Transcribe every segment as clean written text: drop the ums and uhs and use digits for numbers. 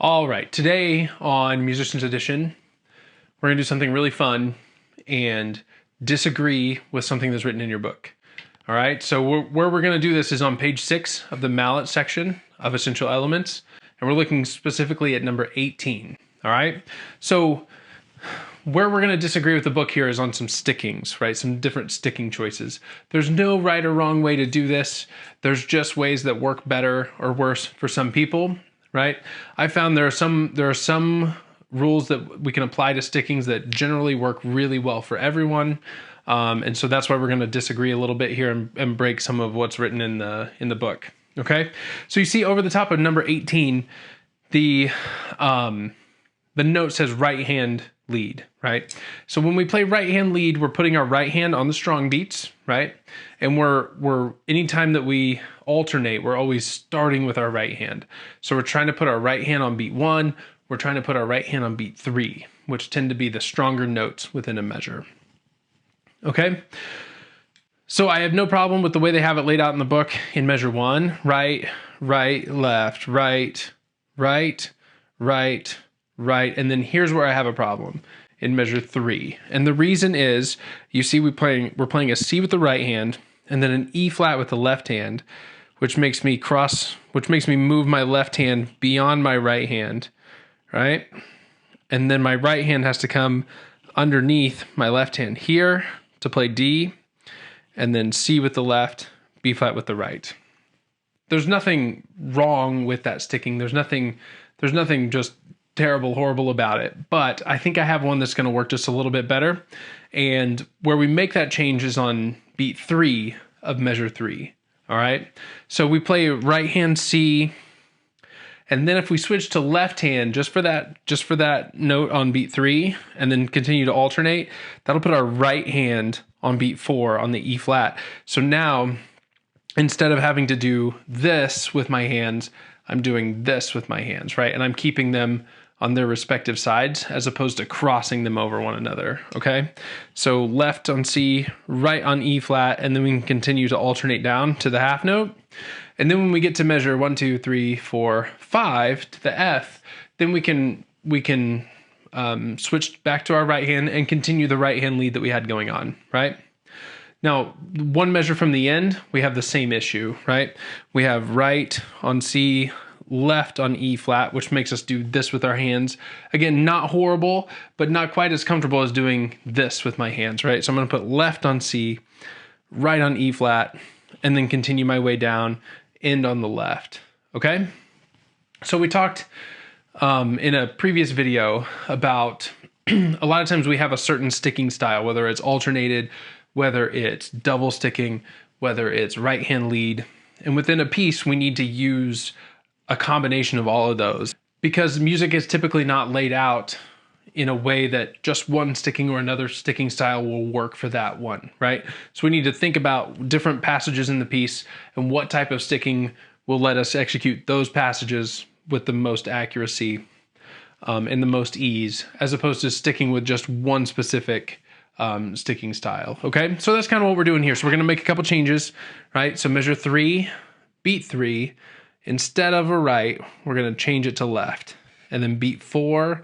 All right, today on Musician's Edition, we're gonna do something really fun and disagree with something that's written in your book. All right, so where we're gonna do this is on page 6 of the Mallets section of Essential Elements, and we're looking specifically at number 18. All right, so where we're gonna disagree with the book here is on some stickings, right? Some different sticking choices. There's no right or wrong way to do this. There's just ways that work better or worse for some people. Right? I found there are some rules that we can apply to stickings that generally work really well for everyone. And so that's why we're going to disagree a little bit here and break some of what's written in the book. Okay. So you see over the top of number 18, the note says right hand lead, right? So when we play right hand lead, we're putting our right hand on the strong beats, right? And we're anytime that we alternate, we're always starting with our right hand. So we're trying to put our right hand on beat 1, we're trying to put our right hand on beat 3, which tend to be the stronger notes within a measure. Okay? So I have no problem with the way they have it laid out in the book in measure 1, right, right, left, right, right, right, right, and then here's where I have a problem in measure 3. And the reason is, you see we're playing a C with the right hand and then an E flat with the left hand, which makes me move my left hand beyond my right hand, right? And then my right hand has to come underneath my left hand here to play D, and then C with the left, B flat with the right. There's nothing wrong with that sticking. There's nothing just terrible, horrible about it, but I think I have one that's going to work just a little bit better. And where we make that change is on beat 3 of measure 3. All right. So we play right hand C, and then if we switch to left hand just for that note on beat 3, and then continue to alternate, that'll put our right hand on beat 4 on the E flat. So now, instead of having to do this with my hands, I'm doing this with my hands, right? And I'm keeping them on their respective sides as opposed to crossing them over one another, okay? So left on C, right on E flat, and then we can continue to alternate down to the half note. And then when we get to measure 1, 2, 3, 4, 5 to the F, then we can switch back to our right hand and continue the right hand lead that we had going on, right? Now, one measure from the end, we have the same issue, right? We have right on C, left on E flat, which makes us do this with our hands. Again, not horrible, but not quite as comfortable as doing this with my hands, right? So I'm going to put left on C, right on E flat, and then continue my way down, end on the left, okay? So we talked in a previous video about a lot of times we have a certain sticking style, whether it's alternated, whether it's double sticking, whether it's right hand lead. And within a piece, we need to use a combination of all of those because music is typically not laid out in a way that just one sticking or another sticking style will work for that one, right? So we need to think about different passages in the piece and what type of sticking will let us execute those passages with the most accuracy and the most ease, as opposed to sticking with just one specific sticking style, okay? So that's kind of what we're doing here. So we're gonna make a couple changes, right? So measure 3, beat 3, instead of a right, we're gonna change it to left. And then beat 4,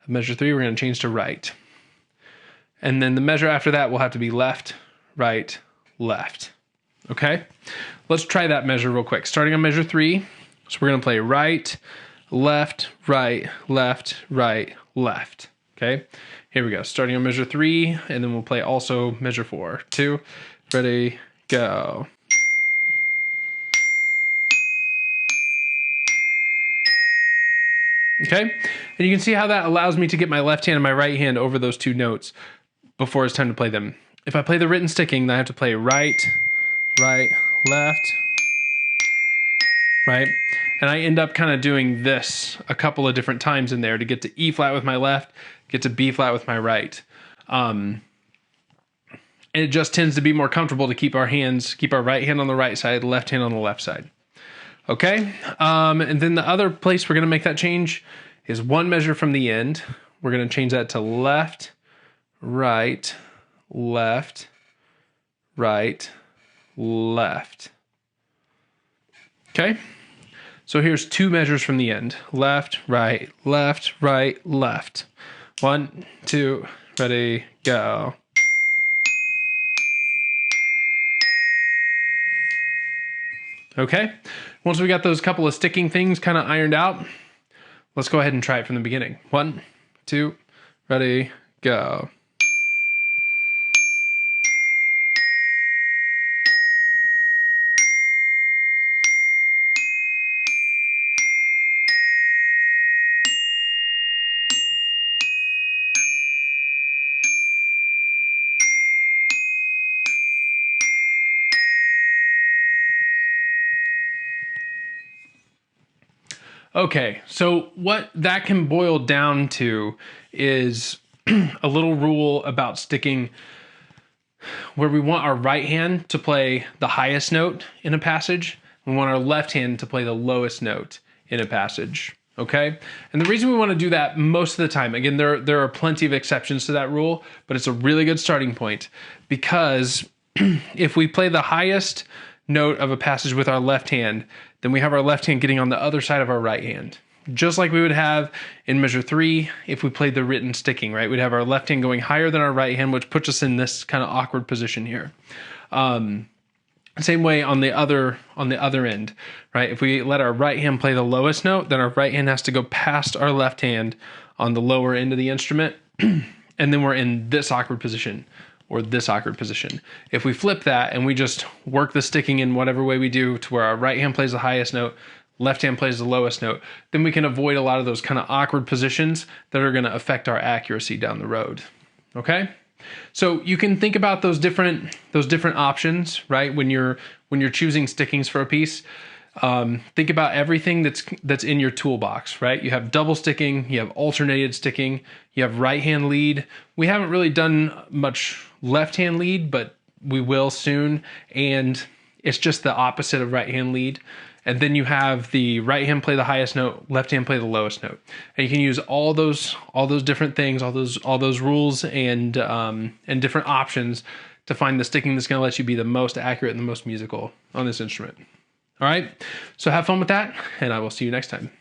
measure 3, we're gonna change to right. And then the measure after that will have to be left, right, left, okay? Let's try that measure real quick. Starting on measure 3, so we're gonna play right, left, right, left, right, left, okay? Here we go, starting on measure 3, and then we'll play also measure 4. 2, ready, go. Okay, and you can see how that allows me to get my left hand and my right hand over those two notes before it's time to play them. If I play the written sticking, then I have to play right, right, left, right? And I end up kind of doing this a couple of different times in there to get to E flat with my left, get to B flat with my right. And it just tends to be more comfortable to keep our right hand on the right side, left hand on the left side. Okay, and then the other place we're gonna make that change is one measure from the end. We're gonna change that to left, right, left, right, left. Okay, So here's 2 measures from the end. Left, right, left. 1, 2, ready, go. Okay, once we got those couple of sticking things kind of ironed out, let's go ahead and try it from the beginning. 1, 2, ready, go. Okay, so what that can boil down to is a little rule about sticking where we want our right hand to play the highest note in a passage. We want our left hand to play the lowest note in a passage, okay? And the reason we want to do that most of the time, again, there are plenty of exceptions to that rule, but it's a really good starting point because if we play the highest note of a passage with our left hand, then we have our left hand getting on the other side of our right hand. Just like we would have in measure 3 if we played the written sticking, right? We'd have our left hand going higher than our right hand, which puts us in this kind of awkward position here. Same way on the other end, right? If we let our right hand play the lowest note, then our right hand has to go past our left hand on the lower end of the instrument, and then we're in this awkward position or this awkward position. If we flip that and we just work the sticking in whatever way we do to where our right hand plays the highest note, left hand plays the lowest note, then we can avoid a lot of those kind of awkward positions that are going to affect our accuracy down the road. Okay? So you can think about those different options, right? When you're choosing stickings for a piece, think about everything that's in your toolbox, right? You have double sticking, you have alternated sticking, you have right hand lead. We haven't really done much left hand lead, but we will soon, and it's just the opposite of right hand lead. And then you have the right hand play the highest note, left hand play the lowest note. And you can use all those different things, all those rules and different options to find the sticking that's going to let you be the most accurate and the most musical on this instrument. All right, so have fun with that, and I will see you next time.